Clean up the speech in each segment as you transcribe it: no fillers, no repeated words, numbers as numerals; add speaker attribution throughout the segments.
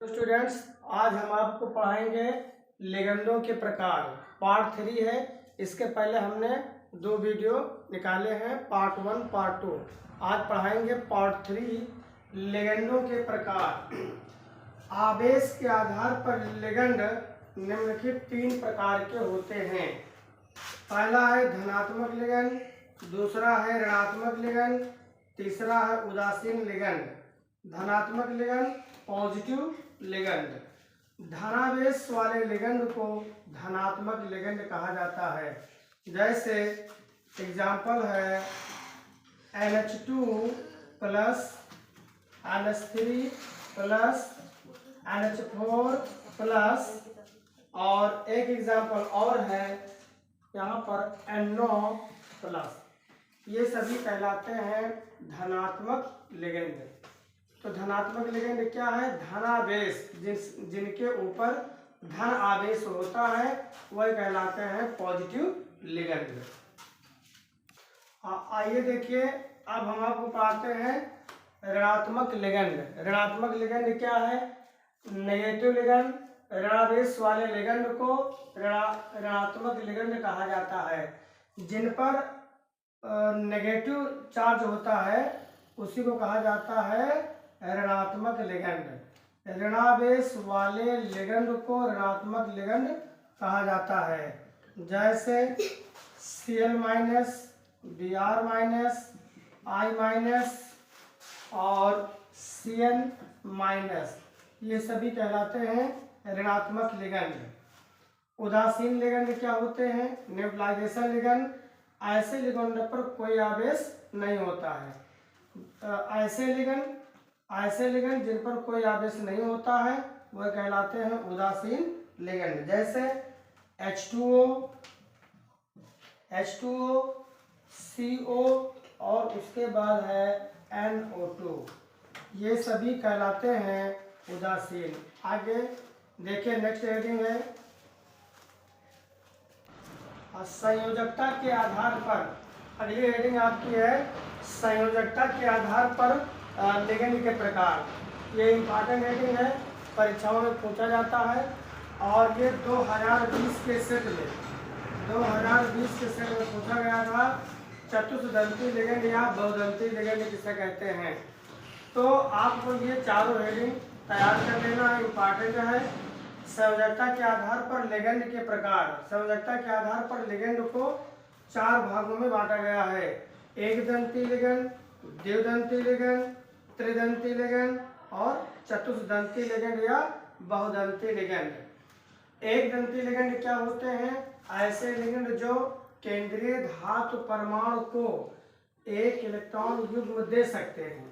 Speaker 1: Students, आज हम आपको पढ़ाएंगे लिगेंडों के प्रकार। पार्ट 3 है। इसके पहले हमने 2 वीडियो निकाले हैं, पार्ट 1 पार्ट 2। आज पढ़ाएंगे पार्ट 3 लिगेंडों के प्रकार। आवेश के आधार पर लिगेंड निम्नलिखित 3 प्रकार के होते हैं। पहला है धनात्मक लिगेंड, दूसरा है ऋणात्मक लिगेंड, तीसरा है उदासीन लिगेंड। धनात्मक लिगेंड, पॉजिटिव लिगेंड। धनावेश वाले लिगेंड को धनात्मक लिगेंड कहा जाता है। जैसे एग्जाम्पल है NH2 plus NH3 plus NH4 plus, और एक एग्जाम्पल और है यहाँ पर NO प्लस। ये सभी कहलाते हैं धनात्मक लिगेंड। तो धनात्मक लिगेंड क्या है? धनावेश, जिनके ऊपर धन आवेश होता है वह कहलाते हैं पॉजिटिव लिगेंड। आइए देखिए, अब हम आपको पढ़ाते हैं ऋणात्मक लिगेंड। ऋणात्मक लिगेंड क्या है? Negative ligand. ऋणावेश वाले लिगेंड को ऋणात्मक लिगेंड कहा जाता है। जिन पर नेगेटिव चार्ज होता है उसी को कहा जाता है ऋणात्मक लिगेंड। ऋणावेश वाले लिगेंड को ऋणात्मक लिगेंड कहा जाता है। जैसे Cl minus, Br minus, I minus और Cn माइनस, ये सभी कहलाते हैं ऋणात्मक लिगेंड। उदासीन लिगेंड क्या होते हैं? Neutralisation ligand. ऐसे लिगेंड पर कोई आवेश नहीं होता है। ऐसे लिगेंड जिन पर कोई आवेश नहीं होता है वह कहलाते हैं उदासीन लिगेंड। जैसे H2O, CO और उसके बाद है NO2, ये सभी कहलाते हैं उदासीन। आगे देखिए, नेक्स्ट हेडिंग है संयोजकता के आधार पर। अगली हेडिंग आपकी है संयोजकता के आधार पर लिगेंड के प्रकार। ये इम्पॉर्टेंट हेडिंग है, परीक्षाओं में पूछा जाता है। और ये 2020 के सेट में पूछा गया था। चतुष्दंती लिगेंड या बहुदंती लिगेंड किसे कहते हैं। तो आपको ये चारों हेडिंग तैयार कर लेना इम्पॉर्टेंट है। संयोजकता के आधार पर लिगेंड के प्रकार। संयोजकता के आधार पर लिगेंड को 4 भागों में बांटा गया है। एक दंती लिगेंड, द्विदंती लिगेंड, त्रिदंती लिगेंड और चतुष्दंती लिगेंड या बहुदंती लिगेंड। एक दंती लिगेंड क्या होते हैं? ऐसे लिगेंड जो केंद्रीय धातु परमाणु को एक इलेक्ट्रॉन युग्म दे सकते हैं,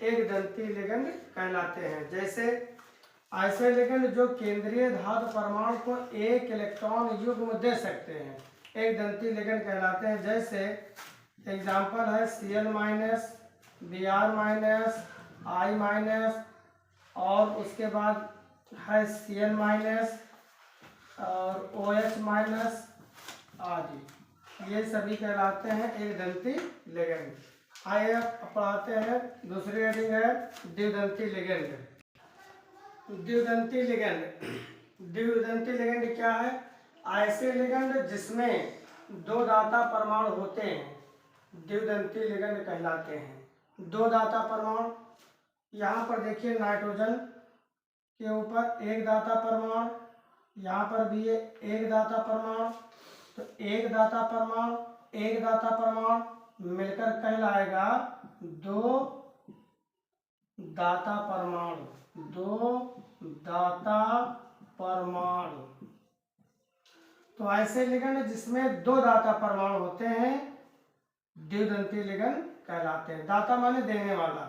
Speaker 1: एक दंती लिगेंड कहलाते हैं। जैसे ऐसे लिगेंड जो केंद्रीय धातु परमाणु को एक इलेक्ट्रॉन युग्म दे सकते हैं, एक दंती लिगेंड कहलाते हैं। जैसे एग्जाम्पल है Cl minus, Br minus, I minus और उसके बाद है Cn माइनस और OH माइनस आदि, ये सभी कहलाते हैं एक दंती लिगेंड। आइए अब पढ़ाते हैं दूसरी हेडिंग है द्विदंती लिगेंड। द्विदंती लिगेंड क्या है? ऐसे लिगेंड जिसमें 2 दाता परमाणु होते हैं द्विदंती लिगेंड कहलाते हैं। 2 दाता परमाणु, यहाँ पर देखिए नाइट्रोजन के ऊपर एक दाता परमाणु, यहाँ पर भी ये एक दाता परमाणु। तो एक दाता परमाणु मिलकर कहलाएगा 2 दाता परमाणु। 2 दाता परमाणु। तो ऐसे लिगेंड जिसमें 2 दाता परमाणु होते हैं द्विदंती लिगेंड कहलाते हैं। दाता माने देने वाला।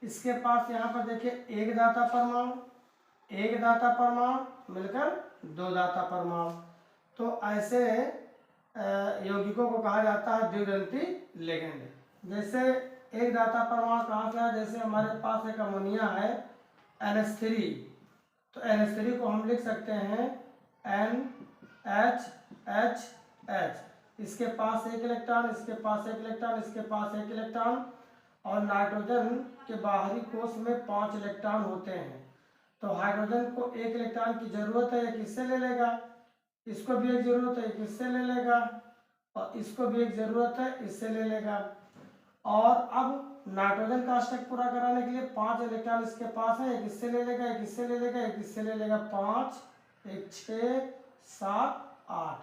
Speaker 1: इसके पास यहाँ पर देखिए एक दाता परमाणु मिलकर 2 दाता परमाणु। तो ऐसे यौगिकों को कहा जाता है द्विदंती लिगेंड। जैसे एक दाता परमाणु कहाँ से है? जैसे हमारे पास एक अमोनिया है NH3, तो NH3 को हम लिख सकते हैं NHHH। इसके पास एक इलेक्ट्रॉन, इसके पास एक इलेक्ट्रॉन, इसके पास एक इलेक्ट्रॉन, और नाइट्रोजन के बाहरी कोश में 5 इलेक्ट्रॉन होते हैं। तो हाइड्रोजन को एक इलेक्ट्रॉन की जरूरत है, एक इससे ले लेगा, इसको भी एक जरूरत है, एक इससे ले लेगा, और इसको भी एक जरूरत है, इससे ले लेगा। और अब नाइट्रोजन का अष्टक पूरा कराने के लिए 5 इलेक्ट्रॉन इसके पास है, एक इससे ले लेगा, एक इससे ले लेगा, एक इससे ले लेगा, 5, एक 6, 7, 8।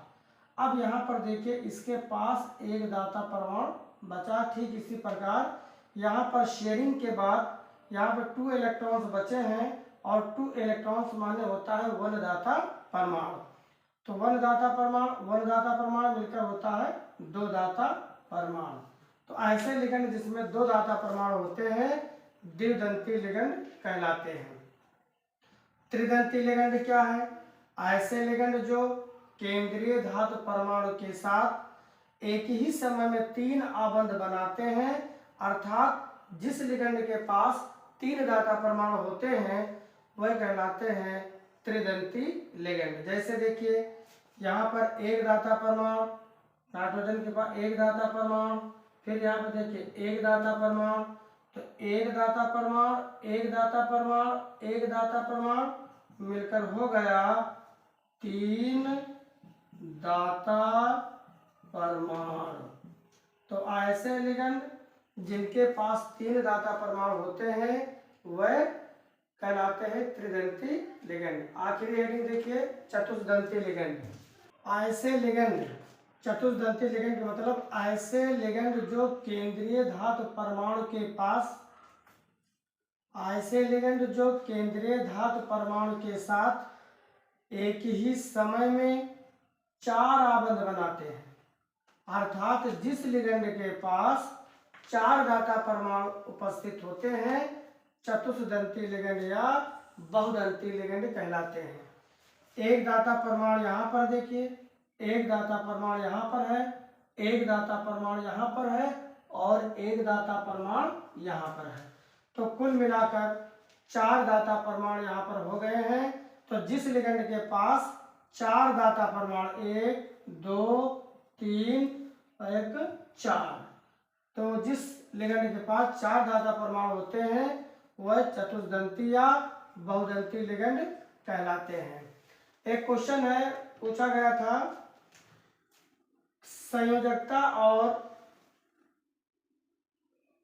Speaker 1: अब यहाँ पर देखिए इसके पास एक दाता परमाणु बचा। ठीक इसी प्रकार यहाँ पर शेयरिंग के बाद यहाँ पर 2 इलेक्ट्रॉन्स बचे हैं, और 2 इलेक्ट्रॉन्स माने होता है 1 दाता परमाणु। तो 1 दाता परमाणु मिलकर होता है 2 दाता परमाणु। तो ऐसे लिगेंड जिसमें 2 दाता परमाणु होते हैं द्विदंती लिगेंड कहलाते हैं। त्रिदंती लिगेंड क्या है? ऐसे लिगेंड जो केंद्रीय धातु परमाणु के साथ एक ही समय में 3 आबंध बनाते हैं, अर्थात जिस लिगेंड के पास 3 दाता परमाणु होते हैं वह कहलाते हैं त्रिदंती लिगेंड। जैसे देखिए यहाँ पर एक दाता परमाणु, नाइट्रोजन के पास एक दाता परमाणु, फिर यहाँ पर देखिए एक दाता परमाणु, तो एक दाता परमाणु, एक दाता परमाणु, एक दाता परमाणु मिलकर हो गया 3 दाता परमाणु। तो ऐसे लिगेंड जिनके पास 3 दाता परमाणु होते हैं वह कहलाते हैं त्रिदंती लिगेंड। आखिरी हेडिंग देखिए चतुर्दंती लिगेंड। ऐसे लिगेंड, चतुर्दंती लिगेंड मतलब ऐसे लिगेंड जो केंद्रीय धातु परमाणु के पास, ऐसे लिगेंड जो केंद्रीय धातु परमाणु के साथ एक ही समय में 4 आबंध बनाते हैं, अर्थात जिस लिगेंड के पास 4 दाता परमाणु उपस्थित होते हैं चतुर्दंती लिगेंड या बहुदंती लिगेंड कहलाते हैं। एक दाता परमाणु यहाँ पर देखिए, एक दाता परमाणु यहाँ पर है, एक दाता परमाणु यहाँ पर है, और एक दाता परमाणु यहाँ पर है। तो कुल मिलाकर 4 दाता परमाणु यहाँ पर हो गए हैं। तो जिस लिगेंड के पास 4 दाता परमाणु, 1, 2, 3, 1, 4, तो जिस लिगेंड के पास 4 दाता परमाणु होते हैं वह चतुर्दंती या बहुदंती लिगेंड कहलाते हैं। एक क्वेश्चन है पूछा गया था, संयोजकता और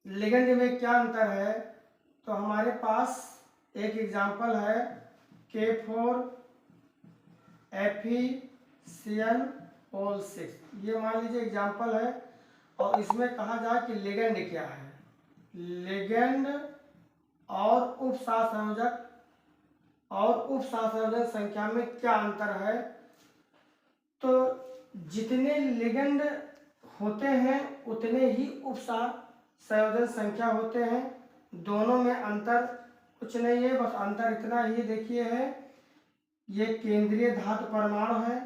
Speaker 1: लिगेंड में क्या अंतर है? तो हमारे पास एक एग्जांपल है K4 FeCN6। ये मान लीजिए एग्जांपल है, और इसमें कहा जाए कि लिगेंड क्या है। लिगेंड और उपसहसंयोजक और उपसहसंयोजन संख्या में क्या अंतर है? तो जितने लिगेंड होते हैं उतने ही उपसहसंयोजन संख्या होते हैं। दोनों में अंतर कुछ नहीं है, बस अंतर इतना ही देखिए है, ये केंद्रीय धातु परमाणु है।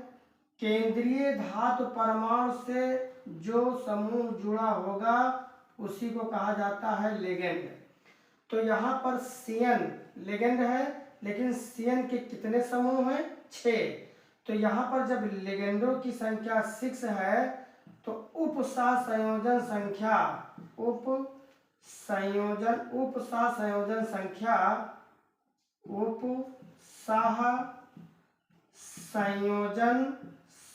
Speaker 1: केंद्रीय धातु परमाणु से जो समूह जुड़ा होगा उसी को कहा जाता है लिगेंड। तो यहाँ पर CN लिगेंड है, लेकिन CN के कितने समूह हैं? 6। तो यहाँ पर जब लिगेंडों की संख्या 6 है तो उपसहसंयोजन संख्या, उपसहसंयोजन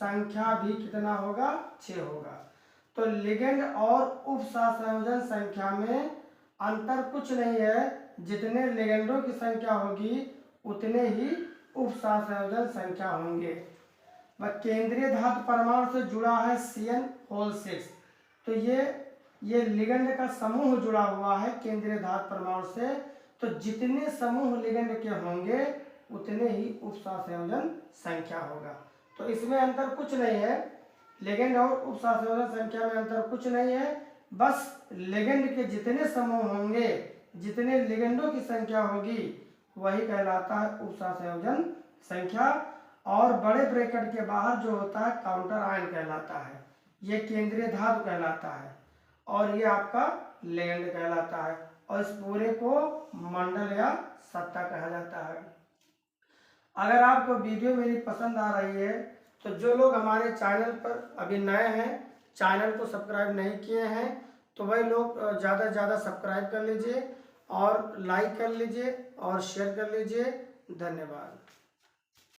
Speaker 1: संख्या भी कितना होगा? 6 होगा। तो लिगेंड और उपसहसंयोजन संख्या में अंतर कुछ नहीं है, जितने लिगेंडों की संख्या होगी उतने ही उपसहसंयोजन संख्या होंगे। वह केंद्रीय धातु परमाणु से जुड़ा है CN6। तो ये लिगेंड का समूह जुड़ा हुआ है केंद्रीय धातु परमाणु से। तो जितने समूह लिगेंड के होंगे उतने ही उपसहसंयोजन संख्या होगा। तो इसमें अंतर कुछ नहीं है, लिगेंड और उपसहसंयोजन संख्या में अंतर कुछ नहीं है, बस लिगेंड के जितने समूह होंगे, जितने लिगेंडों की संख्या होगी वही कहलाता है उपसहसंयोजन संख्या। और बड़े ब्रैकेट के बाहर जो होता है काउंटर आयन कहलाता है, ये केंद्रीय धातु कहलाता है, और ये आपका लिगेंड कहलाता है। और इस पूरे को मंडल या सत्ता कहा जाता है। अगर आपको वीडियो मेरी पसंद आ रही है तो जो लोग हमारे चैनल पर अभी नए हैं, चैनल को सब्सक्राइब नहीं किए हैं, तो वही लोग ज़्यादा से ज़्यादा सब्सक्राइब कर लीजिए और लाइक कर लीजिए और शेयर कर लीजिए। धन्यवाद।